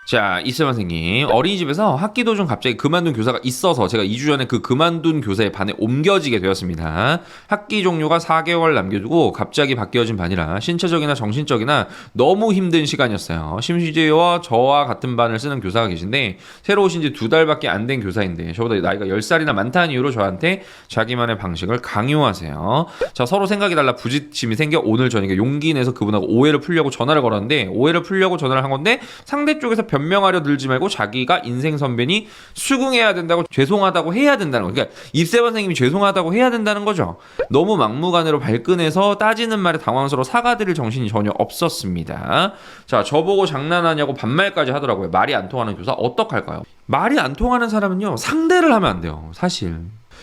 자, 이슬 선생님. 어린이집에서 학기도 중 갑자기 그만둔 교사가 있어서 제가 2주 전에 그 그만둔 교사의 반에 옮겨지게 되었습니다. 학기 종료가 4개월 남겨두고 갑자기 바뀌어진 반이라 신체적이나 정신적이나 너무 힘든 시간이었어요. 심지어 저와 같은 반을 쓰는 교사가 계신데 새로 오신 지 2달밖에 안 된 교사인데 저보다 나이가 10살이나 많다는 이유로 저한테 자기만의 방식을 강요하세요. 자, 서로 생각이 달라 부딪힘이 생겨 오늘 저녁에 용기 내서 그분하고 오해를 풀려고 전화를 걸었는데 오해를 풀려고 전화를 한 건데 상대 쪽에서 변명하려 들지 말고 자기가 인생 선배니 수긍해야 된다고 죄송하다고 해야 된다는 거. 그러니까 입세 선생님이 죄송하다고 해야 된다는 거죠. 너무 막무가내로 발끈해서 따지는 말에 당황스러워 사과드릴 정신이 전혀 없었습니다. 자, 저보고 장난하냐고 반말까지 하더라고요. 말이 안 통하는 교사 어떡할까요? 말이 안 통하는 사람은요 상대를 하면 안 돼요 사실.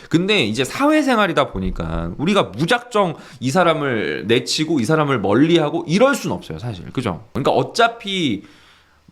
근데 이제 사회생활이다 보니까 우리가 무작정 이 사람을 내치고 이 사람을 멀리하고 이럴 순 없어요 사실. 그죠? 그러니까 어차피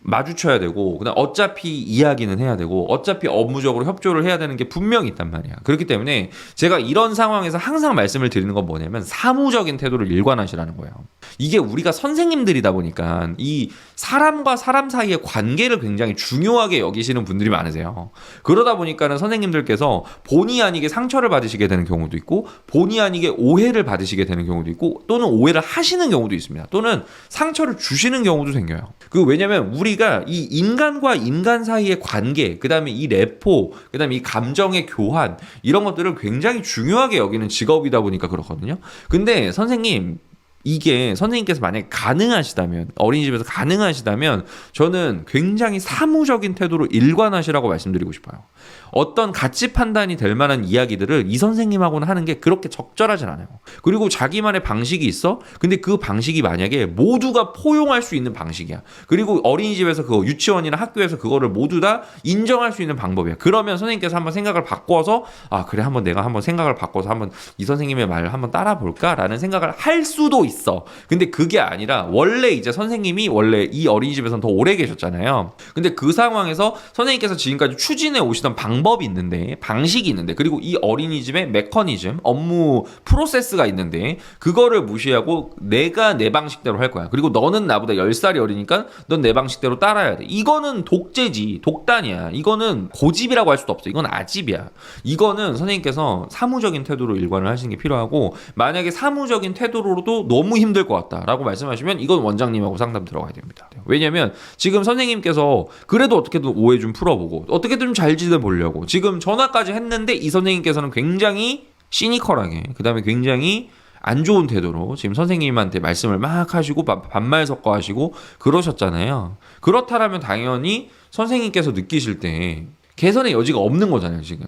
마주쳐야 되고 그다음 어차피 이야기는 해야 되고 어차피 업무적으로 협조를 해야 되는 게 분명히 있단 말이야. 그렇기 때문에 제가 이런 상황에서 항상 말씀을 드리는 건 뭐냐면 사무적인 태도를 일관하시라는 거예요. 이게 우리가 선생님들이다 보니까 이 사람과 사람 사이의 관계를 굉장히 중요하게 여기시는 분들이 많으세요. 그러다 보니까는 선생님들께서 본의 아니게 상처를 받으시게 되는 경우도 있고 본의 아니게 오해를 받으시게 되는 경우도 있고 또는 오해를 하시는 경우도 있습니다. 또는 상처를 주시는 경우도 생겨요. 왜냐면 우리가 이 인간과 인간 사이의 관계, 그 다음에 이 레포, 그 다음에 이 감정의 교환 이런 것들을 굉장히 중요하게 여기는 직업이다 보니까 그렇거든요. 근데 선생님 이게 선생님께서 만약에 가능하시다면 어린이집에서 가능하시다면 저는 굉장히 사무적인 태도로 일관하시라고 말씀드리고 싶어요. 어떤 가치 판단이 될 만한 이야기들을 이 선생님하고는 하는 게 그렇게 적절하진 않아요. 그리고 자기만의 방식이 있어. 근데 그 방식이 만약에 모두가 포용할 수 있는 방식이야. 그리고 어린이집에서 그거 유치원이나 학교에서 그거를 모두 다 인정할 수 있는 방법이야. 그러면 선생님께서 한번 생각을 바꿔서 아 그래 한번 내가 한번 생각을 바꿔서 한번 이 선생님의 말을 한번 따라 볼까라는 생각을 할 수도 있어. 근데 그게 아니라 원래 이제 선생님이 원래 이 어린이집에서는 더 오래 계셨잖아요. 근데 그 상황에서 선생님께서 지금까지 추진해 오시던 방법이 있는데 방식이 있는데 그리고 이 어린이집의 메커니즘 업무 프로세스가 있는데 그거를 무시하고 내가 내 방식대로 할 거야. 그리고 너는 나보다 10살이 어리니까 넌 내 방식대로 따라야 돼. 이거는 독재지 독단이야. 이거는 고집이라고 할 수도 없어. 이건 아집이야. 이거는 선생님께서 사무적인 태도로 일관을 하시는 게 필요하고 만약에 사무적인 태도로도 너무 힘들 것 같다라고 말씀하시면 이건 원장님하고 상담 들어가야 됩니다. 왜냐면 지금 선생님께서 그래도 어떻게든 오해 좀 풀어보고 어떻게든 좀 잘 지내보려고 지금 전화까지 했는데 이 선생님께서는 굉장히 시니컬하게 그 다음에 굉장히 안 좋은 태도로 지금 선생님한테 말씀을 막 하시고 반말 섞어 하시고 그러셨잖아요. 그렇다라면 당연히 선생님께서 느끼실 때 개선의 여지가 없는 거잖아요 지금.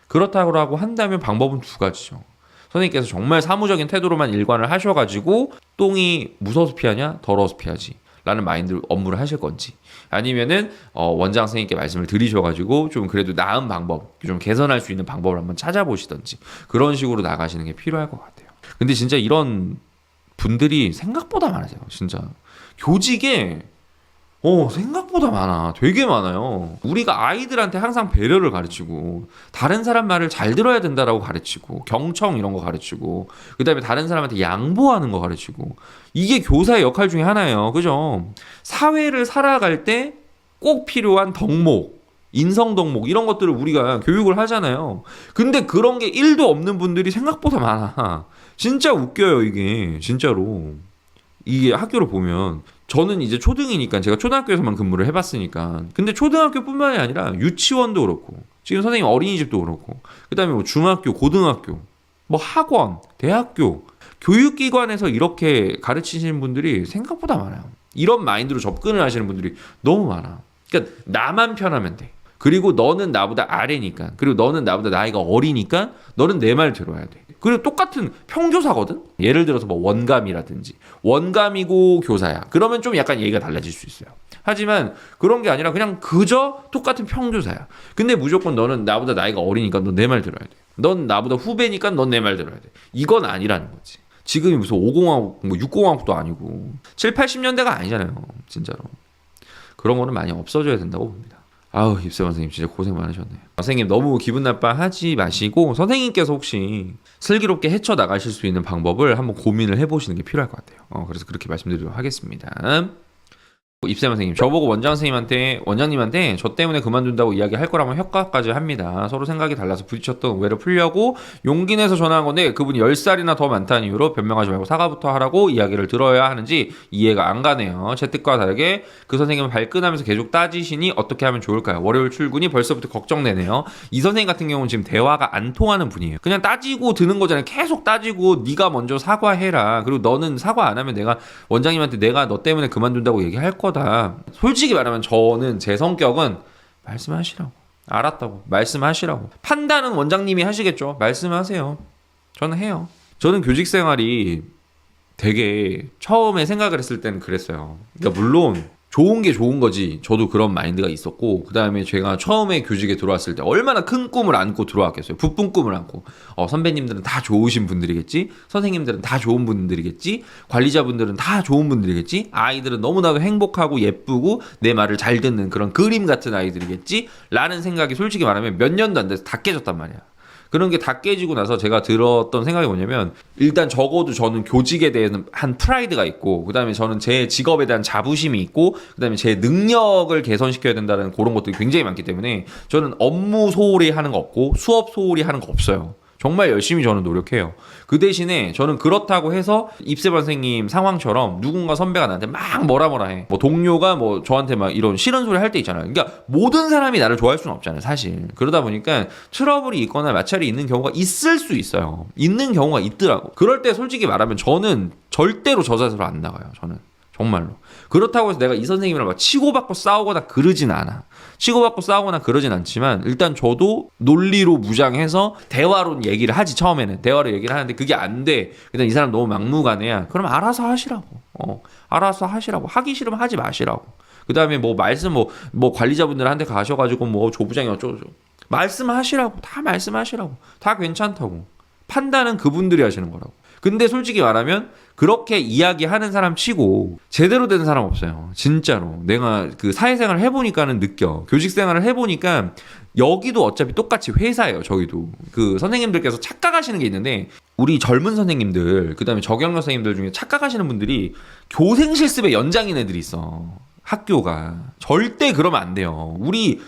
그렇다고 한다면 방법은 두 가지죠. 선생님께서 정말 사무적인 태도로만 일관을 하셔가지고 똥이 무서워서 피하냐 더러워서 피하지 라는 마인드로 업무를 하실 건지 아니면은 원장 선생님께 말씀을 드리셔가지고 좀 그래도 나은 방법 좀 개선할 수 있는 방법을 한번 찾아보시던지 그런 식으로 나가시는 게 필요할 것 같아요. 근데 진짜 이런 분들이 생각보다 많으세요. 진짜 교직에 생각보다 많아. 되게 많아요. 우리가 아이들한테 항상 배려를 가르치고 다른 사람 말을 잘 들어야 된다라고 가르치고 경청 이런 거 가르치고 그다음에 다른 사람한테 양보하는 거 가르치고 이게 교사의 역할 중에 하나예요. 그죠? 사회를 살아갈 때 꼭 필요한 덕목 인성 덕목 이런 것들을 우리가 교육을 하잖아요. 근데 그런 게 1도 없는 분들이 생각보다 많아. 진짜 웃겨요 이게 진짜로. 이게 학교를 보면 저는 이제 초등이니까 제가 초등학교에서만 근무를 해봤으니까 근데 초등학교뿐만이 아니라 유치원도 그렇고 지금 선생님 어린이집도 그렇고 그 다음에 뭐 중학교 고등학교 뭐 학원 대학교 교육기관에서 이렇게 가르치시는 분들이 생각보다 많아요. 이런 마인드로 접근을 하시는 분들이 너무 많아. 그러니까 나만 편하면 돼. 그리고 너는 나보다 아래니까 그리고 너는 나보다 나이가 어리니까 너는 내 말 들어야 돼. 그리고 똑같은 평교사거든. 예를 들어서 뭐 원감이라든지 원감이고 교사야. 그러면 좀 약간 얘기가 달라질 수 있어요. 하지만 그런 게 아니라 그냥 그저 똑같은 평교사야. 근데 무조건 너는 나보다 나이가 어리니까 넌 내 말 들어야 돼. 넌 나보다 후배니까 넌 내 말 들어야 돼. 이건 아니라는 거지. 지금이 무슨 50화국 뭐 60화국도 아니고 7, 80년대가 아니잖아요. 진짜로. 그런 거는 많이 없어져야 된다고 봅니다. 아우 입세원 선생님 진짜 고생 많으셨네요. 선생님 너무 기분 나빠하지 마시고 선생님께서 혹시 슬기롭게 헤쳐나가실 수 있는 방법을 한번 고민을 해보시는 게 필요할 것 같아요. 그래서 그렇게 말씀드리도록 하겠습니다. 입세 선생님, 저보고 원장님한테 저 때문에 그만둔다고 이야기할 거라면 협박까지 합니다. 서로 생각이 달라서 부딪혔던 오해를 풀려고 용기 내서 전화한 건데 그분이 10살이나 더 많다는 이유로 변명하지 말고 사과부터 하라고 이야기를 들어야 하는지 이해가 안 가네요. 제 뜻과 다르게 그 선생님은 발끈하면서 계속 따지시니 어떻게 하면 좋을까요? 월요일 출근이 벌써부터 걱정되네요. 이 선생님 같은 경우는 지금 대화가 안 통하는 분이에요. 그냥 따지고 드는 거잖아요. 계속 따지고 네가 먼저 사과해라. 그리고 너는 사과 안 하면 내가 원장님한테 내가 너 때문에 그만둔다고 얘기할 거다. 솔직히 말하면 저는 제 성격은 말씀하시라고. 알았다고. 말씀하시라고. 판단은 원장님이 하시겠죠. 말씀하세요. 저는 해요. 저는 교직 생활이 되게 처음에 생각을 했을 때는 그랬어요. 그러니까 물론 좋은 게 좋은 거지. 저도 그런 마인드가 있었고, 그 다음에 제가 처음에 교직에 들어왔을 때 얼마나 큰 꿈을 안고 들어왔겠어요. 부푼 꿈을 안고. 선배님들은 다 좋으신 분들이겠지. 선생님들은 다 좋은 분들이겠지. 관리자분들은 다 좋은 분들이겠지. 아이들은 너무나도 행복하고 예쁘고 내 말을 잘 듣는 그런 그림 같은 아이들이겠지. 라는 생각이 솔직히 말하면 몇 년도 안 돼서 다 깨졌단 말이야. 그런 게 다 깨지고 나서 제가 들었던 생각이 뭐냐면, 일단 적어도 저는 교직에 대한 한 프라이드가 있고, 그 다음에 저는 제 직업에 대한 자부심이 있고, 그 다음에 제 능력을 개선시켜야 된다는 그런 것들이 굉장히 많기 때문에 저는 업무 소홀히 하는 거 없고 수업 소홀히 하는 거 없어요. 정말 열심히 저는 노력해요. 그 대신에 저는 그렇다고 해서 입세 선생님 상황처럼 누군가 선배가 나한테 막 뭐라 해. 뭐 동료가 뭐 저한테 막 이런 싫은 소리 할 때 있잖아요. 그러니까 모든 사람이 나를 좋아할 수는 없잖아요, 사실. 그러다 보니까 트러블이 있거나 마찰이 있는 경우가 있을 수 있어요. 있는 경우가 있더라고. 그럴 때 솔직히 말하면 저는 절대로 저 자세로 안 나가요. 저는. 정말로. 그렇다고 해서 내가 이 선생님이랑 막 치고받고 싸우거나 그러진 않아. 치고받고 싸우거나 그러진 않지만 일단 저도 논리로 무장해서 대화로 얘기를 하지. 처음에는 대화로 얘기를 하는데 그게 안 돼. 일단 이 사람 너무 막무가내야. 그럼 알아서 하시라고. 알아서 하시라고. 하기 싫으면 하지 마시라고. 그 다음에 뭐 말씀 뭐 관리자분들한테 가셔가지고 뭐 조부장이 어쩌고 말씀하시라고. 다 말씀하시라고. 다 괜찮다고. 판단은 그분들이 하시는 거라고. 근데 솔직히 말하면 그렇게 이야기하는 사람 치고 제대로 된 사람 없어요. 진짜로. 내가 그 사회생활을 해보니까는 느껴. 교직생활을 해보니까 여기도 어차피 똑같이 회사예요. 저기도. 그 선생님들께서 착각하시는 게 있는데 우리 젊은 선생님들 그다음에 저경력 선생님들 중에 착각하시는 분들이 교생 실습의 연장인 애들이 있어. 학교가. 절대 그러면 안 돼요. 우리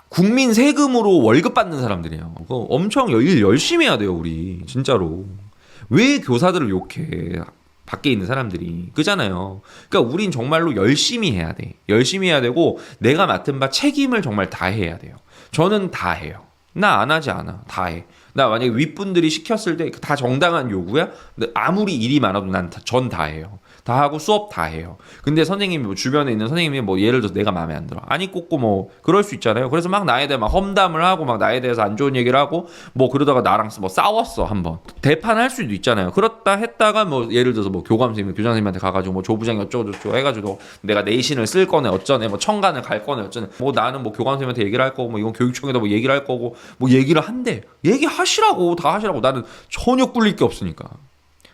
국민 세금으로 월급 받는 사람들이에요. 그거 엄청 일 열심히 해야 돼요. 우리. 진짜로. 왜 교사들을 욕해? 밖에 있는 사람들이. 그잖아요. 그러니까 우린 정말로 열심히 해야 돼. 열심히 해야 되고 내가 맡은 바 책임을 정말 다 해야 돼요. 저는 다 해요. 나 안 하지 않아. 다 해. 나 만약에 윗분들이 시켰을 때 다 정당한 요구야? 근데 아무리 일이 많아도 전 다 해요. 다 하고 수업 다 해요. 근데 선생님이 뭐 주변에 있는 선생님이 뭐 예를 들어서 내가 마음에 안 들어. 아니 꽂고 뭐 그럴 수 있잖아요. 그래서 막 나에 대해 막 험담을 하고 막 나에 대해서 안 좋은 얘기를 하고 뭐 그러다가 나랑 뭐 싸웠어 한번. 대판할 수도 있잖아요. 그렇다 했다가 뭐 예를 들어서 뭐 교감 선생님, 교장 선생님한테 가가지고 뭐 조부장이 어쩌고저쩌고 해가지고 내가 내신을 쓸 거네 어쩌네 뭐 청간을 갈 거네 어쩌네 뭐 나는 뭐 교감 선생님한테 얘기를 할 거고 뭐 이건 교육청에다 뭐 얘기를 할 거고 뭐 얘기를 한대. 얘기하시라고. 다 하시라고. 나는 전혀 꿀릴 게 없으니까.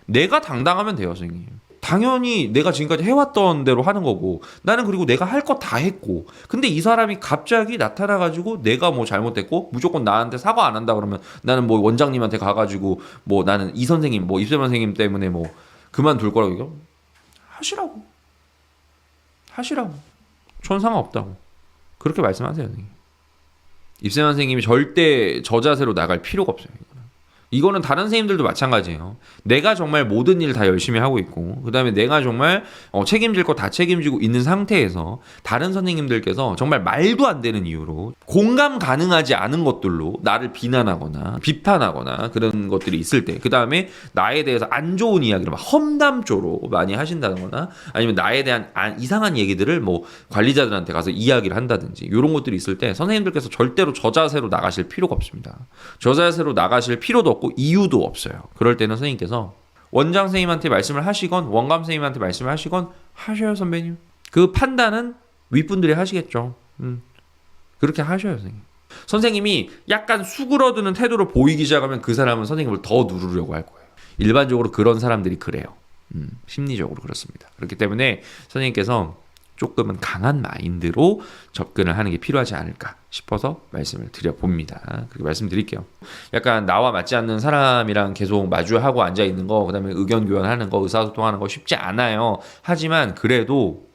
내가 당당하면 돼요, 선생님. 당연히 내가 지금까지 해왔던 대로 하는 거고 나는 그리고 내가 할 거 다 했고 근데 이 사람이 갑자기 나타나가지고 내가 뭐 잘못됐고 무조건 나한테 사과 안 한다 그러면 나는 뭐 원장님한테 가가지고 뭐 나는 이 선생님 뭐 입세 선생님 때문에 뭐 그만둘 거라고 이거 하시라고 전 상관없다고 그렇게 말씀하세요. 선생님. 입세 선생님이 절대 저 자세로 나갈 필요가 없어요. 이거는 다른 선생님들도 마찬가지예요. 내가 정말 모든 일 다 열심히 하고 있고 그 다음에 내가 정말 책임질 거 다 책임지고 있는 상태에서 다른 선생님들께서 정말 말도 안 되는 이유로 공감 가능하지 않은 것들로 나를 비난하거나 비판하거나 그런 것들이 있을 때 그 다음에 나에 대해서 안 좋은 이야기를 막 험담조로 많이 하신다거나 아니면 나에 대한 이상한 얘기들을 뭐 관리자들한테 가서 이야기를 한다든지 이런 것들이 있을 때 선생님들께서 절대로 저 자세로 나가실 필요가 없습니다. 저 자세로 나가실 필요도 없고 이유도 없어요. 그럴 때는 선생님께서 원장 선생님한테 말씀을 하시건 원감 선생님한테 말씀을 하시건 하셔요. 선배님. 그 판단은 윗분들이 하시겠죠. 그렇게 하셔요. 선생님. 선생님이 약간 수그러드는 태도를 보이기 시작하면 그 사람은 선생님을 더 누르려고 할 거예요. 일반적으로 그런 사람들이 그래요. 심리적으로 그렇습니다. 그렇기 때문에 선생님께서 조금은 강한 마인드로 접근을 하는 게 필요하지 않을까 싶어서 말씀을 드려봅니다. 그렇게 말씀드릴게요. 약간 나와 맞지 않는 사람이랑 계속 마주하고 앉아있는 거, 그 다음에 의견 교환하는 거, 의사소통하는 거 쉽지 않아요. 하지만 그래도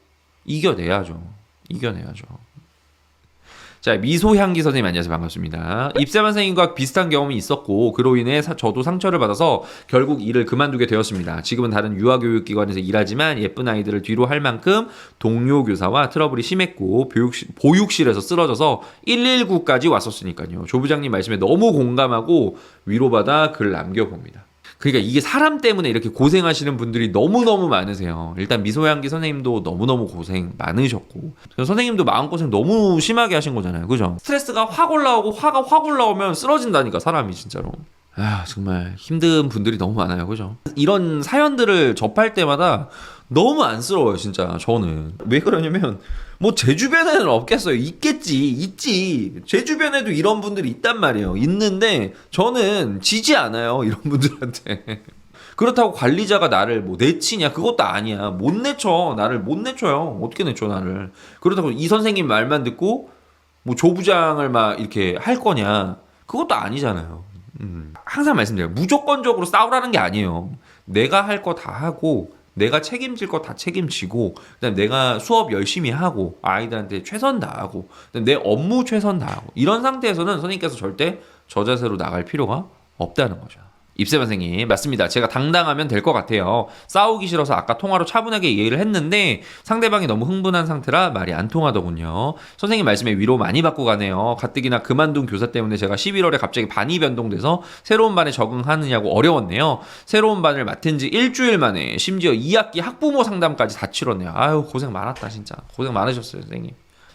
이겨내야죠. 이겨내야죠. 자, 미소향기 선생님 안녕하세요. 반갑습니다. 입사반 선생님과 비슷한 경험이 있었고 그로 인해 저도 상처를 받아서 결국 일을 그만두게 되었습니다. 지금은 다른 유아교육기관에서 일하지만 예쁜 아이들을 뒤로 할 만큼 동료 교사와 트러블이 심했고 보육실에서 쓰러져서 119까지 왔었으니까요. 조 부장님 말씀에 너무 공감하고 위로받아 글 남겨봅니다. 그러니까 이게 사람 때문에 이렇게 고생하시는 분들이 너무너무 많으세요. 일단 미소향기 선생님도 너무너무 고생 많으셨고 선생님도 마음고생 너무 심하게 하신 거잖아요. 그죠? 스트레스가 확 올라오고 화가 확 올라오면 쓰러진다니까 사람이 진짜로. 아 정말 힘든 분들이 너무 많아요. 그죠? 이런 사연들을 접할 때마다 너무 안쓰러워요. 진짜 저는. 왜 그러냐면 뭐 제 주변에는 없겠어요. 있지. 제 주변에도 이런 분들이 있단 말이에요. 있는데 저는 지지 않아요. 이런 분들한테. 그렇다고 관리자가 나를 뭐 내치냐? 그것도 아니야. 못 내쳐. 나를 못 내쳐요. 어떻게 내쳐 나를. 그렇다고 이 선생님 말만 듣고 뭐 조부장을 막 이렇게 할 거냐? 그것도 아니잖아요. 항상 말씀드려요. 무조건적으로 싸우라는 게 아니에요. 내가 할 거 다 하고 내가 책임질 거 다 책임지고 그다음에 내가 수업 열심히 하고 아이들한테 최선 다하고 내 업무 최선 다하고 이런 상태에서는 선생님께서 절대 저 자세로 나갈 필요가 없다는 거죠. 입세반 선생님 맞습니다. 제가 당당하면 될 것 같아요. 싸우기 싫어서 아까 통화로 차분하게 이해를 했는데 상대방이 너무 흥분한 상태라 말이 안 통하더군요. 선생님 말씀에 위로 많이 받고 가네요. 가뜩이나 그만둔 교사 때문에 제가 11월에 갑자기 반이 변동돼서 새로운 반에 적응하느냐고 어려웠네요. 새로운 반을 맡은 지 일주일 만에 심지어 2학기 학부모 상담까지 다 치렀네요. 아유 고생 많았다 진짜. 고생 많으셨어요 선생님.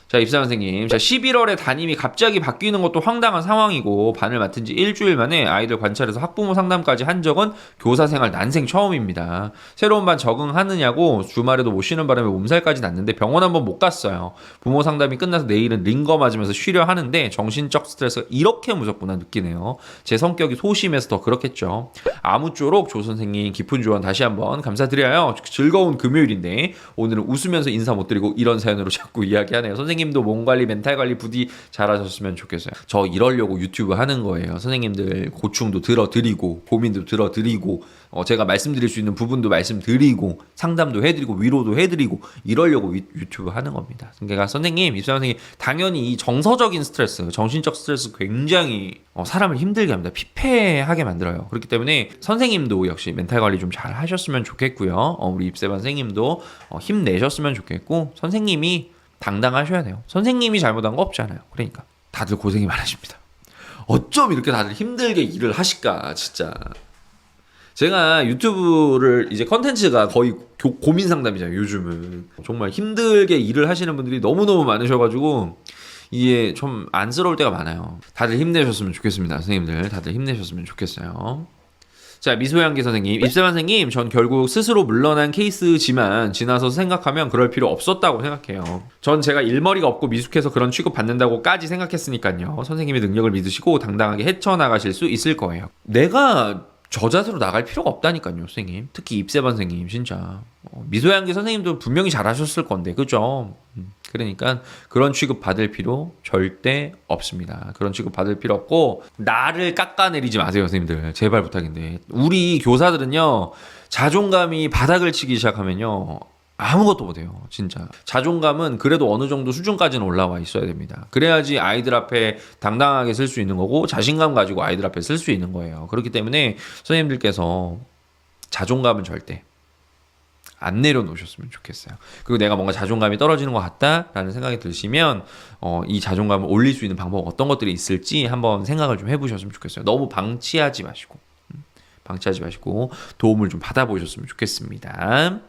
자, 입사 선생님. 자, 11월에 담임이 갑자기 바뀌는 것도 황당한 상황이고 반을 맡은 지 일주일 만에 아이들 관찰해서 학부모 상담까지 한 적은 교사 생활 난생 처음입니다. 새로운 반 적응하느냐고 주말에도 못 쉬는 바람에 몸살까지 났는데 병원 한번 못 갔어요. 부모 상담이 끝나서 내일은 링거 맞으면서 쉬려 하는데 정신적 스트레스가 이렇게 무섭구나 느끼네요. 제 성격이 소심해서 더 그렇겠죠. 아무쪼록 조 선생님 깊은 조언 다시 한번 감사드려요. 즐거운 금요일인데 오늘은 웃으면서 인사 못 드리고 이런 사연으로 자꾸 이야기하네요. 선생님도 몸 관리, 멘탈 관리 부디 잘하셨으면 좋겠어요. 저 이러려고 유튜브 하는 거예요. 선생님들 고충도 들어드리고 고민도 들어드리고 제가 말씀드릴 수 있는 부분도 말씀드리고 상담도 해드리고 위로도 해드리고 이러려고 유튜브 하는 겁니다. 그러니까 선생님, 입사 선생님 당연히 이 정서적인 스트레스, 정신적 스트레스 굉장히 사람을 힘들게 합니다. 피폐하게 만들어요. 그렇기 때문에 선생님도 역시 멘탈 관리 좀 잘 하셨으면 좋겠고요. 우리 입세반 선생님도 힘내셨으면 좋겠고 선생님이 당당하셔야 돼요. 선생님이 잘못한 거 없잖아요. 그러니까 다들 고생이 많으십니다. 어쩜 이렇게 다들 힘들게 일을 하실까 진짜. 제가 유튜브를 이제 컨텐츠가 거의 고민 상담이잖아요. 요즘은 정말 힘들게 일을 하시는 분들이 너무너무 많으셔가지고 이게 좀 안쓰러울 때가 많아요. 다들 힘내셨으면 좋겠습니다. 선생님들 다들 힘내셨으면 좋겠어요. 자, 미소향기 선생님, 입세반 선생님, 전 결국 스스로 물러난 케이스지만 지나서 생각하면 그럴 필요 없었다고 생각해요. 전 제가 일머리가 없고 미숙해서 그런 취급 받는다고까지 생각했으니까요. 선생님의 능력을 믿으시고 당당하게 헤쳐나가실 수 있을 거예요. 내가 저 자세로 나갈 필요가 없다니까요, 선생님. 특히 입세반 선생님, 진짜. 미소향기 선생님도 분명히 잘하셨을 건데, 그죠? 그러니까 그런 취급 받을 필요 절대 없습니다. 그런 취급 받을 필요 없고 나를 깎아내리지 마세요, 선생님들. 제발 부탁인데. 우리 교사들은요, 자존감이 바닥을 치기 시작하면요, 아무것도 못해요. 진짜. 자존감은 그래도 어느 정도 수준까지는 올라와 있어야 됩니다. 그래야지 아이들 앞에 당당하게 쓸 수 있는 거고 자신감 가지고 아이들 앞에 쓸 수 있는 거예요. 그렇기 때문에 선생님들께서 자존감은 절대 안 내려놓으셨으면 좋겠어요. 그리고 내가 뭔가 자존감이 떨어지는 것 같다라는 생각이 드시면 이 자존감을 올릴 수 있는 방법 어떤 것들이 있을지 한번 생각을 좀 해보셨으면 좋겠어요. 너무 방치하지 마시고 도움을 좀 받아보셨으면 좋겠습니다.